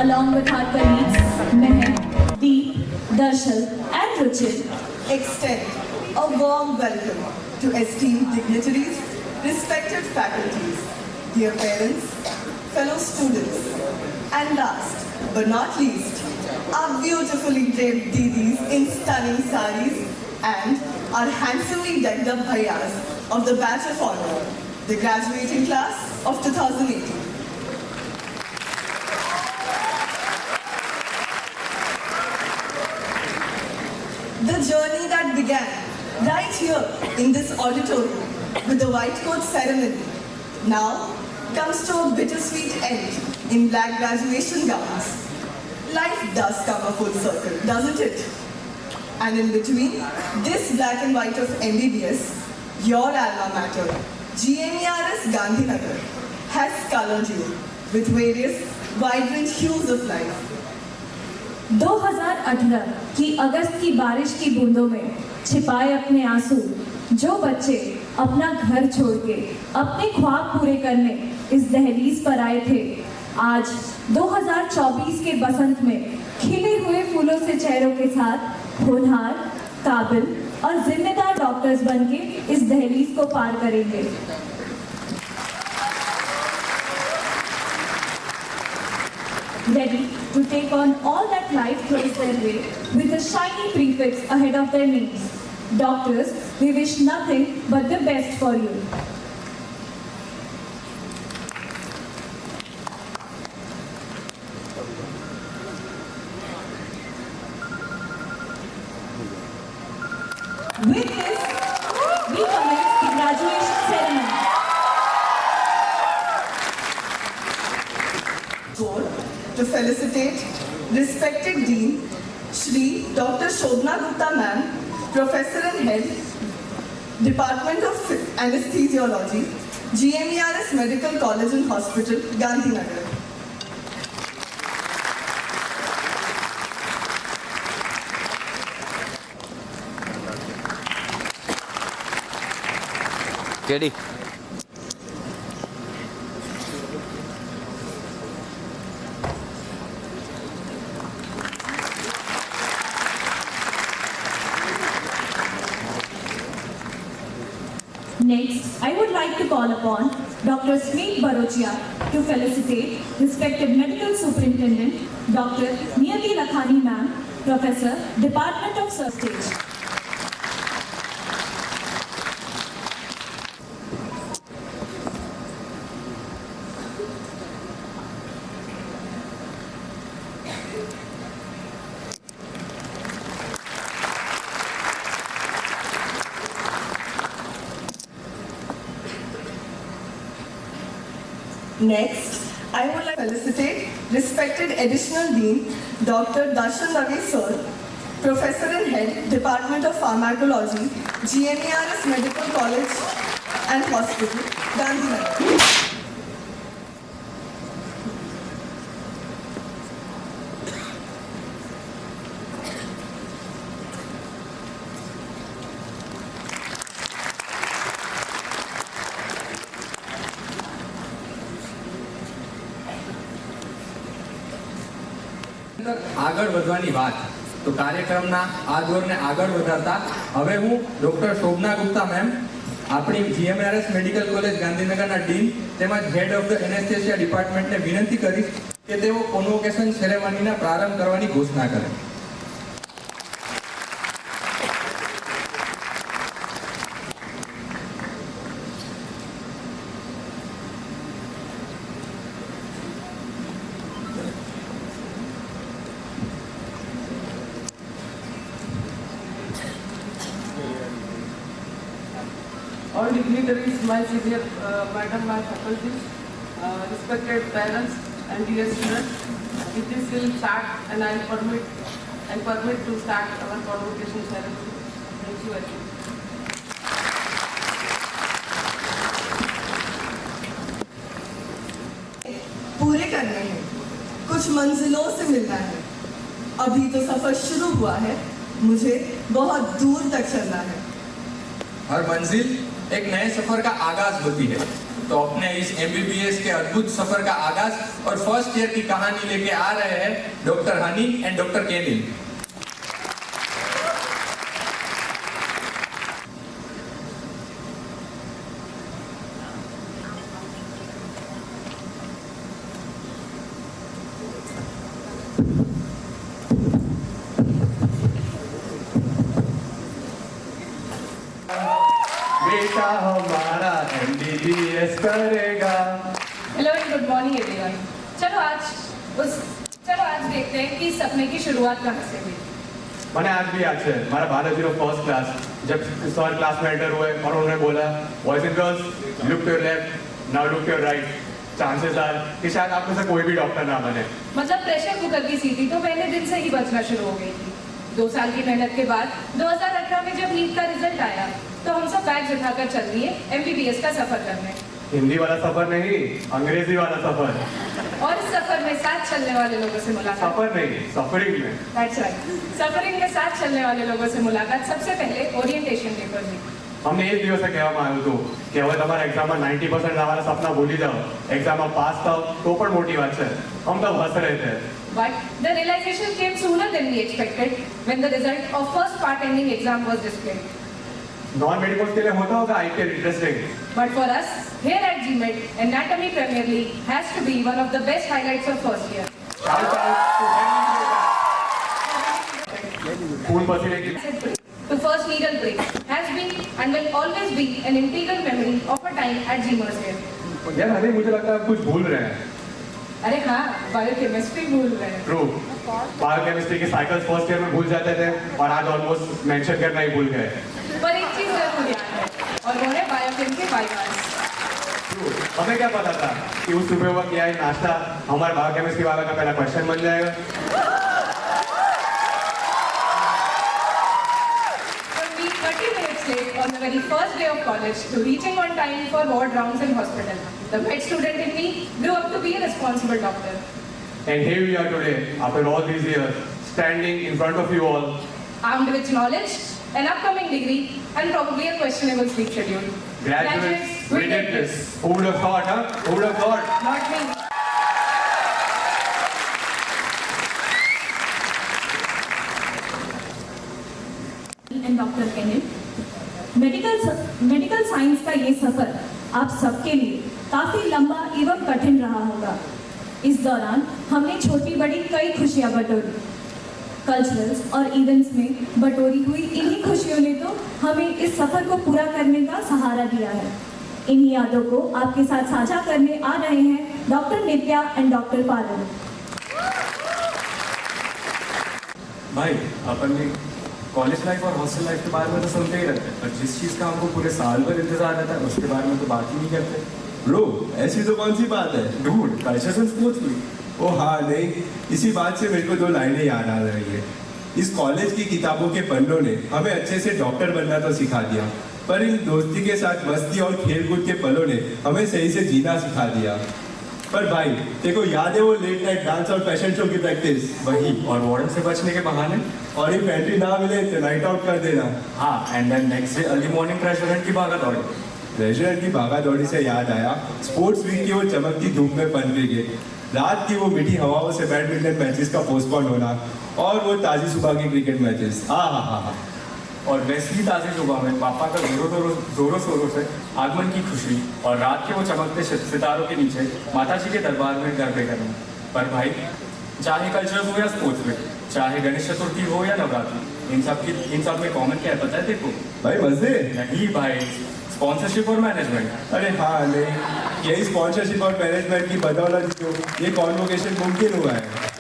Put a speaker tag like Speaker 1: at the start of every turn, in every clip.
Speaker 1: along with our colleagues Mehak, Deep, Darshal and Ruchit.
Speaker 2: Extend a warm welcome to esteemed dignitaries, respected faculties, dear parents, fellow students, and last but not least, our beautifully draped didis in stunning saris and our handsomely decked up bhaiyas of the batch of honor, the graduating class of 2018. The journey that began right here in this auditorium with the white coat ceremony now comes to a bittersweet end in black graduation gowns. Life does come a full circle, doesn't it? And in between this black and white of MBBS, your alma mater, GMERS Gandhinagar, has colored you with various vibrant hues of life.
Speaker 1: 2018 की अगस्त की बारिश की बूंदों में छिपाए अपने आंसू जो बच्चे अपना घर छोड़ के अपने ख्वाब पूरे करने इस दहलीज पर आए थे, आज 2024 के बसंत में खिले हुए फूलों से चेहरों के साथ होनहार, काबिल और जिम्मेदार डॉक्टर्स बनके इस दहलीज को पार करेंगे। Ready to take on all that life throws their way with a shiny prefix ahead of their names. Doctors, we wish nothing but the best for you. With this, we commence the graduation ceremony.
Speaker 2: To felicitate respected Dean, Shri Dr. Shobna Gupta Ma'am, Professor and Head, Department of Anesthesiology, GMERS Medical College and Hospital, Gandhinagar.
Speaker 3: Ready?
Speaker 1: Next, I would like to call upon Dr. Smeet Barochia to felicitate respected Medical Superintendent Dr. Niyati Lakhani Ma'am, Professor, Department of Surgery.
Speaker 2: Next, I would like to felicitate respected Additional Dean, Dr. Darshan Ravi Sir, Professor and Head, Department of Pharmacology, GMERS Medical College and Hospital, Gandhinagar.
Speaker 4: આગળ વધવાની વાત તો કાર્યક્રમના આ દોરને આગળ વધારતા હવે હું ડોક્ટર શોભના ગુપ્તા મેમ આપણી જીએમઆરએસ મેડિકલ કોલેજ ગાંધીનગરના ડીન તેમજ હેડ ઓફ ધ એનેસ્થેસિયા ડિપાર્ટમેન્ટને વિનંતી કરીશ કે તેઓ કોન્વોકેશન સેરેમનીના પ્રારંભ કરવાની ઘોષણા કરે.
Speaker 5: All dignitaries, my senior madam, my faculties, respected parents and dear students, with this will start and I permit to start our convocation ceremony. Thank you very much.
Speaker 2: पूरे करने हैं, कुछ मंजिलों से मिलना है। अभी तो सफर शुरू हुआ है, मुझे बहुत दूर तक चलना है।
Speaker 4: हर मंजिल एक नए सफर का आगाज होती है। तो अपने इस MBBS के अद्भुत सफर का आगाज और फर्स्ट ईयर की कहानी लेके आ रहे हैं डॉक्टर हनी एंड डॉक्टर केनिल।
Speaker 3: बेटा हमारा MBBS करेगा।
Speaker 1: Hello and good morning everyone. चलो आज देखते हैं कि इस सपने की शुरुआत कहाँ से हुई।
Speaker 3: मैंने आज भी याद है हमारा बायोलॉजी का फर्स्ट क्लास, जब सर क्लास में एंटर हुए और उन्होंने बोला boys and girls look to your left now look to your right, chances are कि शायद आप में से कोई भी डॉक्टर ना बने।
Speaker 1: मतलब प्रेशर कुकर की सीटी तो पहले दिन से ही बजना शुरू हो गई थी। 2 साल की मेहनत के बाद 2018 में जब नीट का रिजल्ट आया तो हम सब बैग उठाकर चल दिए MBBS का सफर करने।
Speaker 3: हिंदी वाला सफर नहीं, अंग्रेजी वाला सफर।
Speaker 1: और इस सफर में साथ चलने वाले लोगों से मुलाकात।
Speaker 3: सफर नहीं, सफरिंग में।
Speaker 1: That's right. सफरिंग में साथ चलने वाले लोगों से मुलाकात सबसे पहले ओरिएंटेशन पेपर में।
Speaker 3: हमने एक દિવસે કહેવામાં આવ્યું હતું કે હવે તમારા એક્ઝામમાં 90% લાવવાના સપના ભૂલી જાઓ, એક્ઝામમાં પાસ થાઓ તો પણ મોટી વાત છે। हम तो हंस रहे थे।
Speaker 1: But the realization came sooner than we expected when the result of first part ending exam was displayed.
Speaker 3: Non medicals के लिए होता होगा IPL interesting,
Speaker 1: But for us, here at GMED, Anatomy Premier League has to be one of the best highlights of first year.
Speaker 3: Shout out to खून पसीने की
Speaker 1: To first needle break has been and will always be an integral memory of a time at GMERS here.
Speaker 3: यार अरे मुझे लगता है आप कुछ भूल रहे हैं।
Speaker 1: अरे हाँ, बायोकेमिस्ट्री भूल रहे हैं।
Speaker 3: ट्रू, बायोकेमिस्ट्री के साइकिल्स फर्स्ट ईयर में भूल जाते थे और आज ऑलमोस्ट मेंशन करना ही भूल गए।
Speaker 1: पर एक चीज जरूर याद है और वो है बायोकेम के बाईपास।
Speaker 3: हमें क्या पता था कि उस सुबह हुआ किया है नाश्ता हमारे बायोकेमिस्ट्री वाला का पहला क्वेश्चन बन जाएगा।
Speaker 1: From being 30 minutes late on the very first day of college to reaching on time for ward rounds in hospital, the med student in me grew up to be a responsible doctor.
Speaker 3: And here we are today after all these years standing in front of you all,
Speaker 1: Armed with knowledge, an upcoming degree, and probably a questionable sleep schedule.
Speaker 3: graduates, we did this. Who would have thought, huh? Who would have thought?
Speaker 1: Not me. And Dr. Kenil, medical science का ये सफर आप सबके लिए काफी लंबा एवं कठिन रहा होगा। इस दौरान हमने छोटी बड़ी कई खुशियां बटोरी। कल्चरल्स और इवेंट्स में बटोरी हुई इन्हीं खुशियों ने तो हमें इस सफर को पूरा करने का सहारा दिया है। इन्हीं यादों को आपके साथ साझा करने आ रहे हैं doctor Nitya and doctor Parul.
Speaker 6: भाई अपन ने कॉलेज लाइफ और हॉस्टल लाइफ के बारे में तो सुनते ही रहते हैं, पर जिस चीज़ का हमको पूरे साल भर इंतजार रहता है उसके बारे में तो बात ही नहीं करते।
Speaker 7: ब्रो ऐसी तो कौन सी बात है?
Speaker 6: Dude, cultures and sports week.
Speaker 7: ओ हाँ नहीं, इसी बात से मेरे को 2 लाइनें याद आ रही है। इस कॉलेज की किताबों के पन्नों ने हमें अच्छे से डॉक्टर बनना तो सिखा दिया, पर इन दोस्ती के साथ मस्ती और खेलकूद के पलों ने हमें सही से जीना सिखा दिया। पर भाई देखो याद है वो लेट नाइट डांस और फैशन शो की प्रैक्टिस?
Speaker 6: वही, और वार्डन से बचने के बहाने।
Speaker 7: और इफ एंट्री ना मिले तो नाइट आउट कर देना।
Speaker 6: हाँ, and then next day early morning restaurant की भागा दौड़ी।
Speaker 7: रेस्टोरेंट की भागा दौड़ी से याद आया स्पोर्ट्स वीक की वो चमकती धूप में पन क्रिकेट, रात की वो मीठी हवाओं से बैडमिंटन मैचेस का पोस्टपोन होना और वो ताज़ी सुबह की क्रिकेट मैचेस। हाँ हाँ हाँ हाँ।
Speaker 6: और वैसे ही ताज़ी सुबह में पापा का जोरों शोरों से आगमन की खुशी और रात के वो चमकते सितारों के नीचे माता जी के दरबार में गरबे करना। पर भाई चाहे कल्चर हो या स्पोर्ट्स में, चाहे गणेश चतुर्थी हो या नवरात्रि, इन सब में कॉमन क्या है पता है देखो?
Speaker 7: भाई मजे
Speaker 6: नहीं भाई, स्पॉन्सरशिप और मैनेजमेंट।
Speaker 7: अरे हाँ नहीं, यही स्पॉन्सरशिप और मैनेजमेंट की बदौलत जो ये कॉन्वोकेशन मुमकिन हुआ है।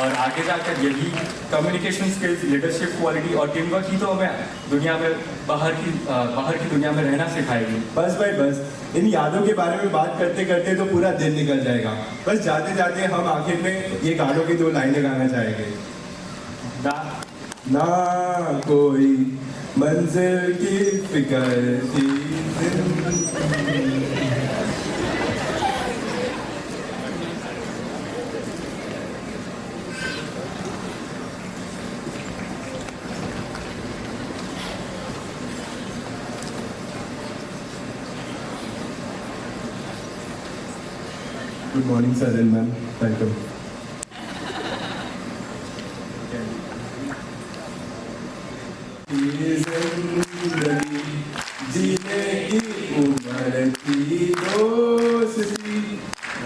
Speaker 6: और आगे जाकर यही कम्युनिकेशन स्किल्स, लीडरशिप क्वालिटी और टीम वर्क ही तो हमें दुनिया में बाहर की दुनिया में रहना सिखाएगी।
Speaker 7: बस भाई बस, इन यादों के बारे में बात करते करते तो पूरा दिन निकल जाएगा। बस जाते जाते हम आखिर में ये गानों की 2 लाइनें गाना चाहेंगे। ना कोई मंजिल की फिक्र थी good morning sir and ma'am, welcome. जिंदगी जीने की उम्र की दोस्ती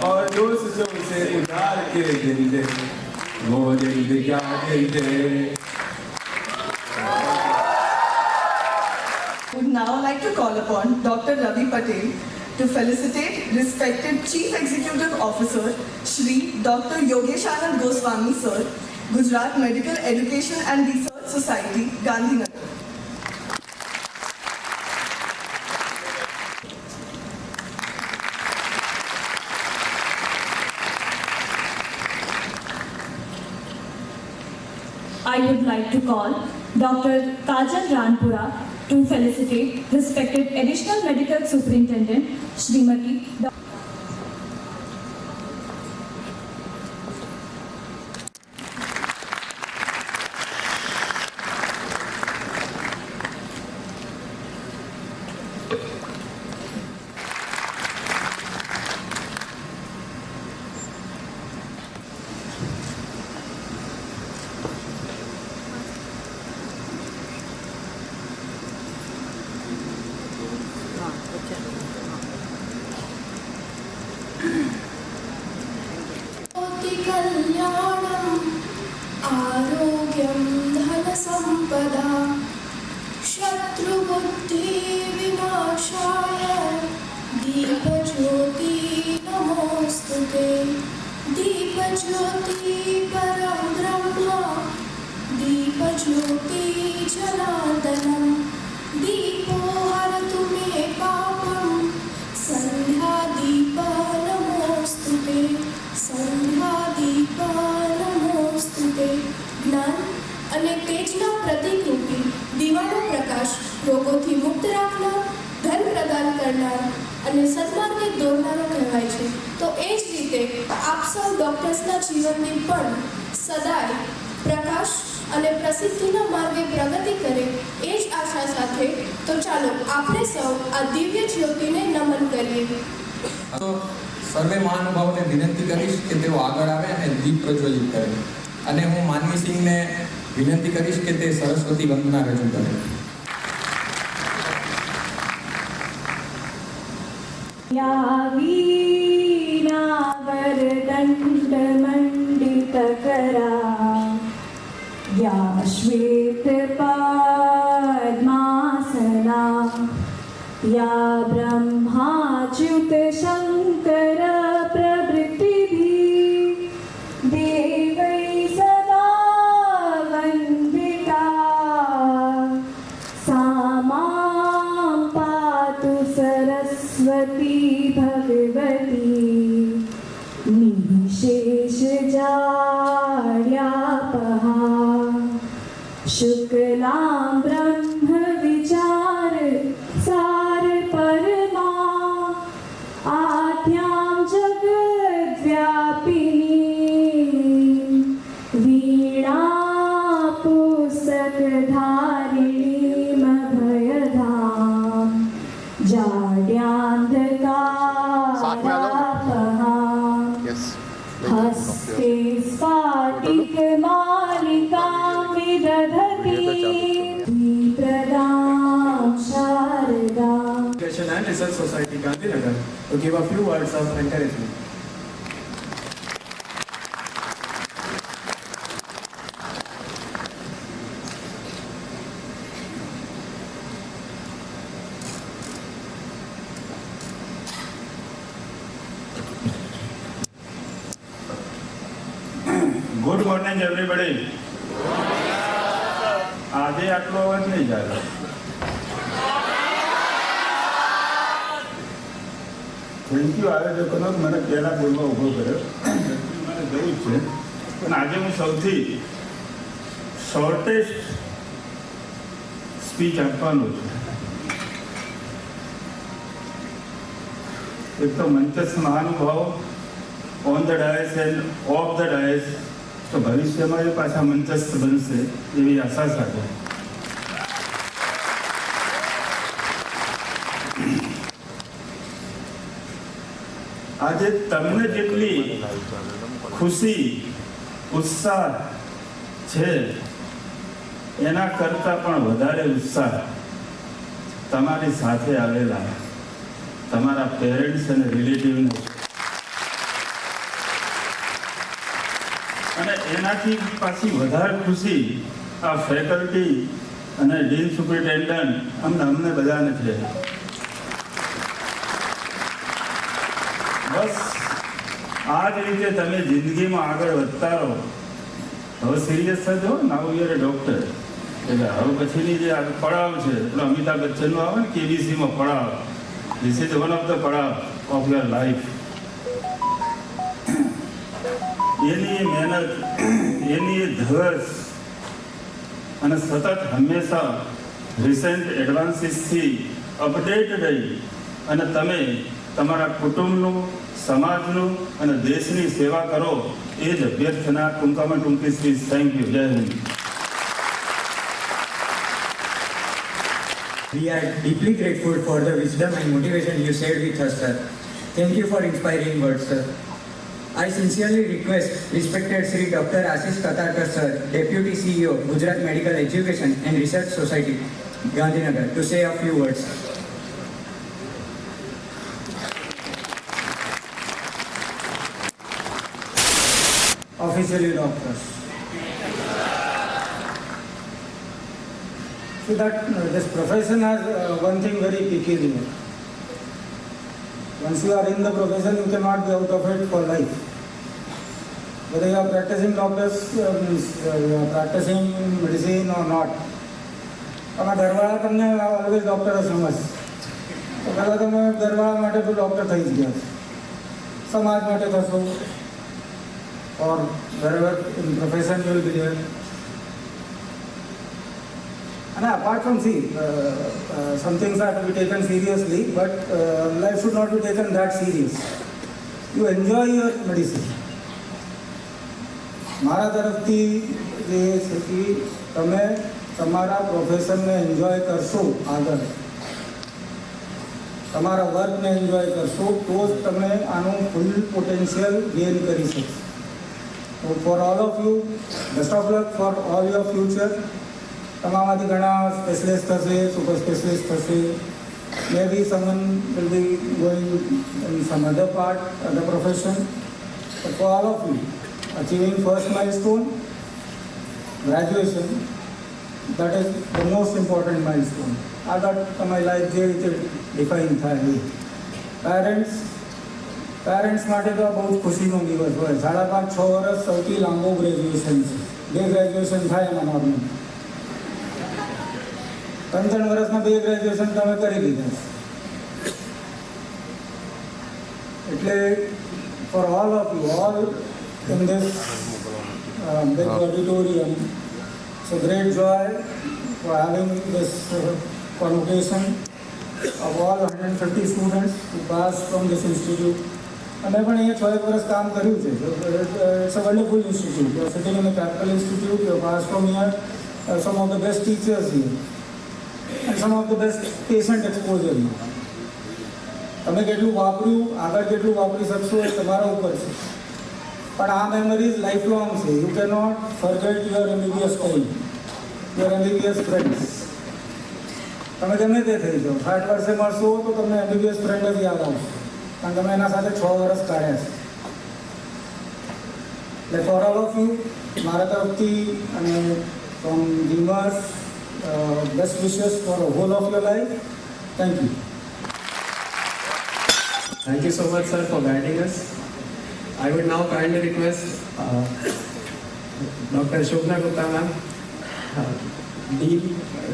Speaker 7: और दोस्तों से उधार के दिल दे, वो दिल भी क्या दिल दे।
Speaker 2: Would now like to call upon Dr. Ravi Patel to felicitate respected Chief Executive Officer Shri Dr. Yogeshanand Goswami Sir, Gujarat Medical Education and Research Society, Gandhinagar.
Speaker 1: I would like to call Dr. Kajal Ranpura to felicitate respected Additional Medical Superintendent Srimati
Speaker 8: कल्याणम् आरोग्यं धनसम्पदा शत्रुबुद्धिविनाशाय दीपज्योति नमोऽस्तुते दीपज्योति परं ब्रह्म दीपज्योति जनार्दनं दीपो हरतु मे पापं सन्ध्यादीप नमोऽस्तुते સંધ્યાદીપ નમોસ્તુતે જ્ઞાન અને તેજના પ્રતિકરૂપી દીવાનો પ્રકાશ રોગોથી મુક્ત રાખનાર, ધન પ્રદાન કરનાર અને સન્માર્ગે દોરનારો કહેવાય છે. તો એ જ રીતે આપ સૌ ડૉક્ટર્સના જીવનની પણ સદાય પ્રકાશ અને પ્રસિદ્ધિના માર્ગે પ્રગતિ કરે એ જ આશા સાથે તો ચાલો આપણે સૌ આ દિવ્ય જ્યોતિને નમન કરીએ.
Speaker 4: તો સર્વે મહાનુભાવોને વિનંતી કરીશ કે તેઓ આગળ આવે અને દીપ પ્રજ્વલિત કરે, અને હું માનવી સિંહને વિનંતી કરીશ કે તે સરસ્વતી વંદના રજૂ કરે.
Speaker 1: या वीणा वरदण्ड मण्डितकरा या श्वेत पद्मासना या ब्रह्माच्युत शङ्कर प्रभृतिभिः देवै सदा वन्दिता सा मां पातु सरस्वती भगवती निःशेषजाड्यापहा शुक्लां ब्रह्म विचार सार परमा आद्यां जगद्व्यापिनी वीणा पुस्तकधारिणीमभयधाम जाड्यान्धकारापहा हस्ते स्फाटिकमालिकां विदधति प्रदां Sharda.
Speaker 3: Education and Research Society, Gandhinagar, to give a few words of encouragement.
Speaker 9: Good morning everybody. આજે આટલો અવાજ નહીં જાય. થેન્ક યુ આયોજકોનો મને પહેલાં બોલવા ઊભો કર્યો. મને જવું જ છે, પણ આજે હું સૌથી શોર્ટેસ્ટ સ્પીચ આપવાનો છું. એક તો મંચસ્થ મહાનુભાવો on the dais and of the dais, તો ભવિષ્યમાં એ પાછા મંચસ્થ બનશે એવી આશા સાથે આજે તમને જેટલી ખુશી ઉત્સાહ છે એના કરતાં પણ વધારે ઉત્સાહ તમારી સાથે આવેલા તમારા પેરેન્ટ્સ અને રિલેટિવનો છે. અને એનાથી પાછી વધારે ખુશી આ ફેકલ્ટી અને ડીન સુપરિન્ટેન્ડન્ટ અમને બધાને છે. બસ આ જ રીતે તમે જિંદગીમાં આગળ વધતા રહો. હવે સિરિયસ થજો, now you are a doctor. એટલે હવે પછીની જે પડાવ છે એટલે અમિતાભ બચ્ચનનું આવે ને કેબીસીમાં પડાવ, this is one of the પડાવ ઓફ યોર લાઈફ. એની મહેનત, એની ધગશ અને સતત હંમેશા રિસેન્ટ એડવાન્સીસથી અપડેટ રહી અને તમે તમારા કુટુંબનું, સમાજનું અને દેશની સેવા કરો એ જ અભ્યર્થના ટૂંકામાં ટૂંકી સ્પીચ. Thank you. જય Hind.
Speaker 10: We are deeply grateful for the wisdom and motivation you shared with us, sir. Thank you for inspiring words, sir. I sincerely request respected Sri Dr. Ashish Katarkar, sir, Deputy CEO, Gujarat Medical Education and Research Society, Gandhinagar, to say a few words. Officially doctors. So that this profession has one thing very peculiar. Once you are in the profession, you cannot be out of it for life. Whether you are practicing doctors, you are practicing medicine or not. તમે ઘરવાળા તમને always doctor જ સમજ. તો પહેલાં તમે ઘરવાળા માટે તો ડૉક્ટર થઈ જ ગયા છો, સમાજ માટે થશો, or wherever in profession you will be there. And apart from some things are to be taken seriously, but life should not be taken that serious. You enjoy your medicine. મારા તરફથી જે છે કે તમે તમારા પ્રોફેશનને એન્જોય કરશો, આગળ તમારા વર્કને એન્જોય કરશો તો જ તમે આનું ફૂલ પોટેન્શિયલ ગેઇન કરી શકશો. So for all of you, best of luck for all your future. તમારામાંથી ઘણા સ્પેશિયલિસ્ટ થશે, સુપર સ્પેશિયલિસ્ટ થશે. Maybe someone will be going in some other part of the profession. But for all of you, achieving first milestone, graduation, that is the most important milestone. આગળ તમારી life જે રીતે define થાય એ. Parents માટે તો બહુ ખુશીનો દિવસ હોય. 5.5-6 વર્ષ સૌથી લાંબો ગ્રેજ્યુએશન છે. 2 ગ્રેજ્યુએશન થાય એમાં નોર્મલ. 3 વર્ષમાં 2 ગ્રેજ્યુએશન તમે કરી દીધા. એટલે for all of you, all in this big auditorium, it's a great joy for having this convocation of all 150 students who passed from this institute. અમે પણ અહીંયા 6 વર્ષ કામ કર્યું છે. It's a wonderful institute. You are sitting in a capital institute. You have passed from here some of the best teachers here and some of the best patient exposure here. તમે કેટલું વાપર્યું, આગળ કેટલું વાપરી શકશો એ તમારા ઉપર છે. પણ આ મેમરીઝ લાઈફ લોંગ છે. You can not forget your MBBS time, your MBBS friends. તમે ગમે તે થઈ જાઓ, 60 વર્ષે મળશો તો તમને એમબીબીએસ ફ્રેન્ડ જ યાદ આવશે, કારણ તમે એના સાથે 6 વર્ષ કાઢ્યા છે. એટલે ફોર ઓલ ઓફ યુ, મારા તરફથી અને from GMERS, best wishes for whole of your life. Thank you.
Speaker 11: Thank you so much, sir, for guiding us. I would now kindly request Dr. Shobna Gupta ma'am, Dean,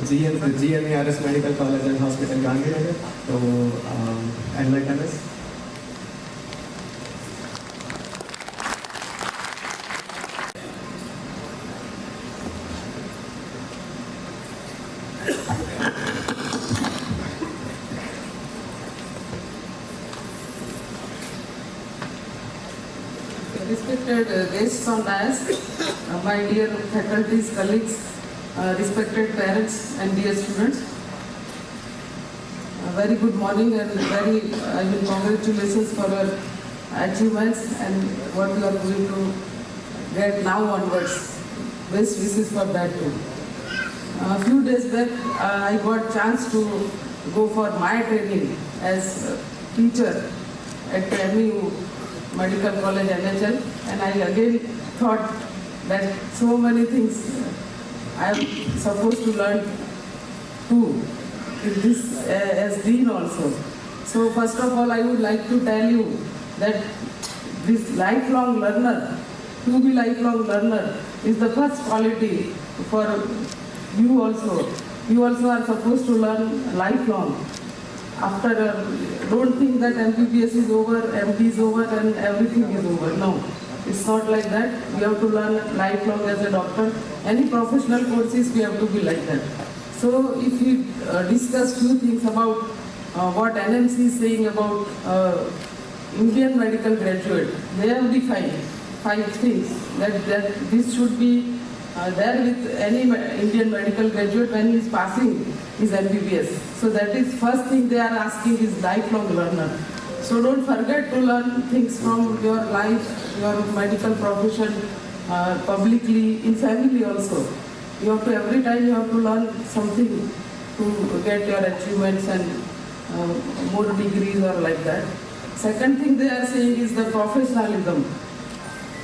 Speaker 11: GMERS Medical College and Hospital, Gandhinagar, to enlighten us.
Speaker 5: Respected guests on dais, my dear faculties, colleagues, respected parents and dear students, very good morning and very congratulations for your achievements and what you are going to get now onwards. Best wishes for that too. A few days back, I got chance to go for my training as a teacher at MU Medical College NHL, and I again thought that so many things I am supposed to learn too in this as dean also. So first of all, I would like to tell you that this lifelong learner, to be lifelong learner, is the first quality for you also. You also are supposed to learn lifelong. After, don't think that MBBS is over, MD is over, and everything is over. No, it's not like that. We have to learn lifelong as a doctor. Any professional courses, we have to be like that. So if we discuss few things about what NMC is saying about Indian medical graduate, they have defined 5 things that this should be there with any Indian medical graduate when he is passing his MBBS. So that is first thing they are asking is lifelong learner. So don't forget to learn things from your life, your medical profession, publicly, in family also. You have to, every time you have to learn something to get your achievements and more degrees or like that. Second thing they are saying is the professionalism.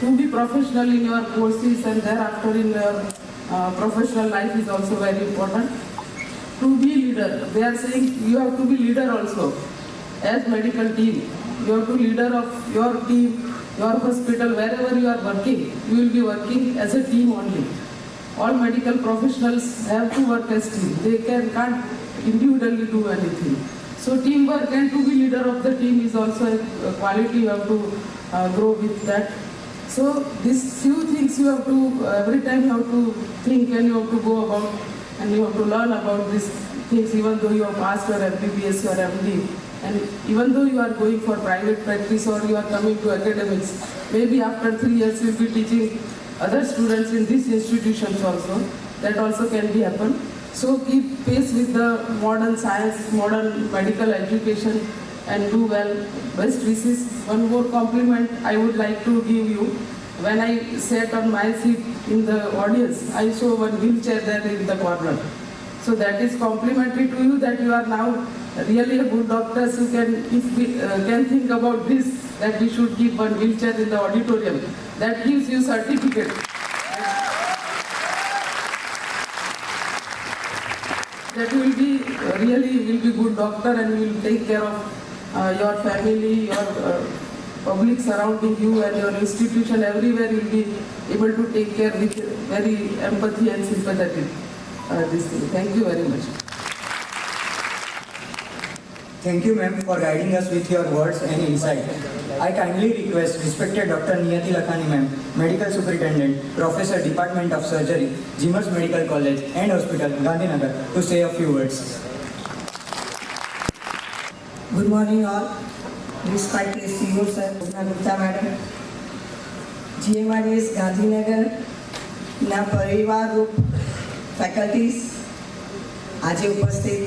Speaker 5: To be professional in your courses and thereafter in your professional life is also very important. To be leader, they are saying you have to be leader also. As medical team, you have to be leader of your team, your hospital, wherever you are working, you will be working as a team only. All medical professionals have to work as team. They can't individually do anything. So teamwork and to be leader of the team is also a quality you have to grow with that. So these few things you have to, every time you have to think and you have to go about and you have to learn about these things even though you have passed your MBBS or MD, and even though you are going for private practice or you are coming to academics, maybe after 3 years you will be teaching other students in these institutions also. That also can be happen. So keep pace with the modern science, modern medical education and do well. Best wishes. One more compliment I would like to give you. When I sat on my seat in the audience, I saw one wheelchair there in the corner. So that is complimentary to you that you are now really a good doctor. So if we can think about this, that we should keep one wheelchair in the auditorium. That gives you certificate. That will be really will be good doctor and will take care of your family, your public surrounding you and your institution. Everywhere you will be able to take care with very empathy and sympathetic this thing. Thank you very much.
Speaker 12: Thank you, ma'am, for guiding us with your words and insight. I kindly request respected Dr. Niyati Lakhani, ma'am, Medical Superintendent, Professor, Department of Surgery, Jimmers Medical College and Hospital, Gandhinagar, to say a few words.
Speaker 13: Good morning all. Respected CEO sir, Shobna Gupta madam, GMRS Gandhinagar ના પરિવાર રૂપ faculties, આજે ઉપસ્થિત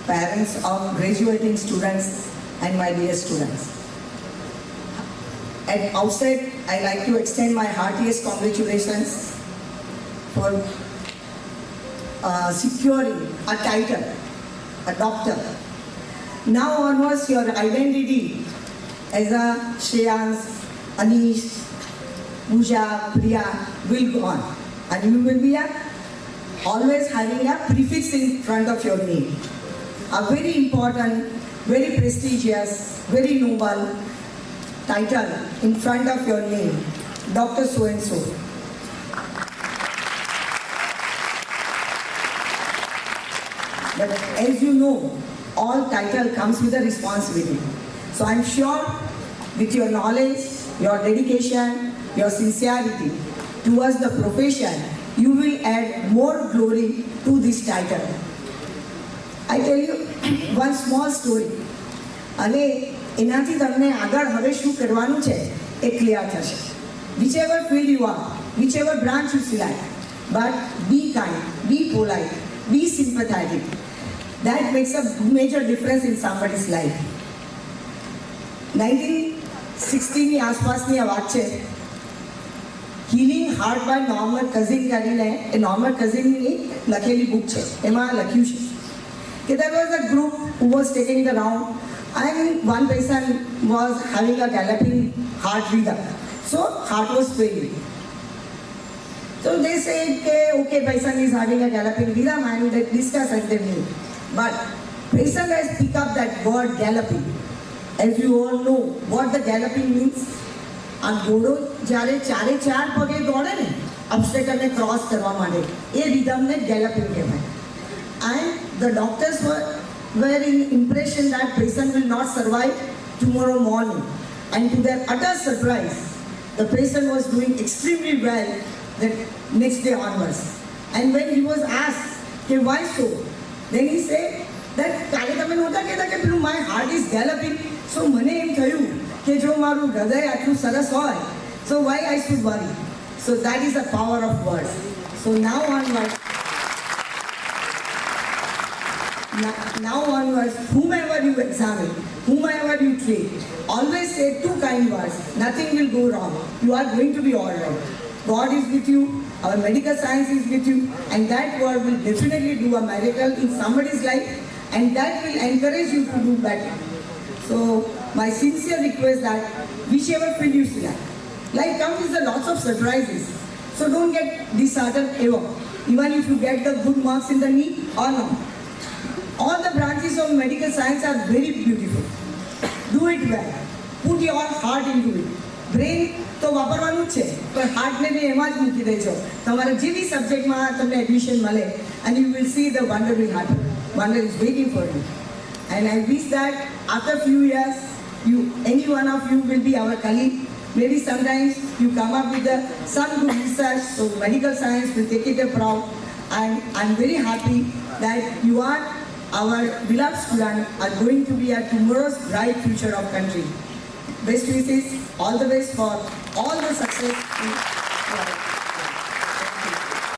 Speaker 13: parents of graduating students and my dear students. At outset, I like to extend my heartiest congratulations for securing a title, a doctor. Now onwards, your identity as a Shreyans, Anish, Pooja, Priya will go on, and you will be always having a prefix in front of your name. A very important, very prestigious, very noble title in front of your name, Dr. So-and-so. But as you know, all title comes with a responsibility. So I'm sure with your knowledge, your dedication, your sincerity towards the profession, you will add more glory to this title. I tell you one small story. અને એનાથી તમને આગળ હવે શું કરવાનું છે એ clear થશે. Whichever field you are, whichever branch you select, but be kind, be polite, be sympathetic. That makes a major difference in somebody's life. 60ની આસપાસની આ વાત છે. Healing heart by normal cousin કરીને એ નોર્મલ કઝિનની લખેલી બુક છે. એમાં લખ્યું છે કે there was a group who was taking the round and one person was having a galloping heart rhythm. So heart was failing. So they said, okay, patient is having a galloping rhythm and they discuss at the meeting. But patient has picked up that word galloping. As you all know, what the galloping means. આ ઘોડો જ્યારે ચારે ચાર પગે દોડે ને ઓબ્સ્ટેકલને cross કરવા માટે એ રિધમને ગેલપિંગ કહેવાય. And the doctors were in impression that patient will not survive tomorrow morning. And to their utter surprise, the patient was doing extremely well the next day onwards. And when he was asked, okay, why so? Then he said that કાલે તમે નહોતા કહેતા કે પેલું my heart is galloping. So મને એમ થયું કે જો મારું હૃદય આટલું સરસ હોય, so why I should worry? So that is the power of words. So now onwards, whomever you examine, whomever you treat, always say two kind words. Nothing will go wrong. You are going to be all right. God is with you. Our medical science is with you, and that word will definitely do a miracle in somebody's life, and that will encourage you to do better. So my sincere request that whichever field you select, life comes with lots of surprises. So don't get disheartened ever, even if you get the good marks in the NEET or not. All the branches of medical science are very beautiful. Do it well. Put your heart into it. Brain તો વાપરવાનું જ છે, પણ હાર્ટને બી એમાં જ મૂકી દેજો. તમારે જે બી સબ્જેક્ટમાં તમને એડમિશન મળે and you will see the wonder will happen. Wonder is waiting for you. And I wish that after few years, any one of you will be our colleague. Maybe sometimes you come up with some good research, so medical science will take it proud. And I'm very happy that you are, our beloved students, are going to be a tomorrow's bright future of country. Best wishes, all the best for all the success in life.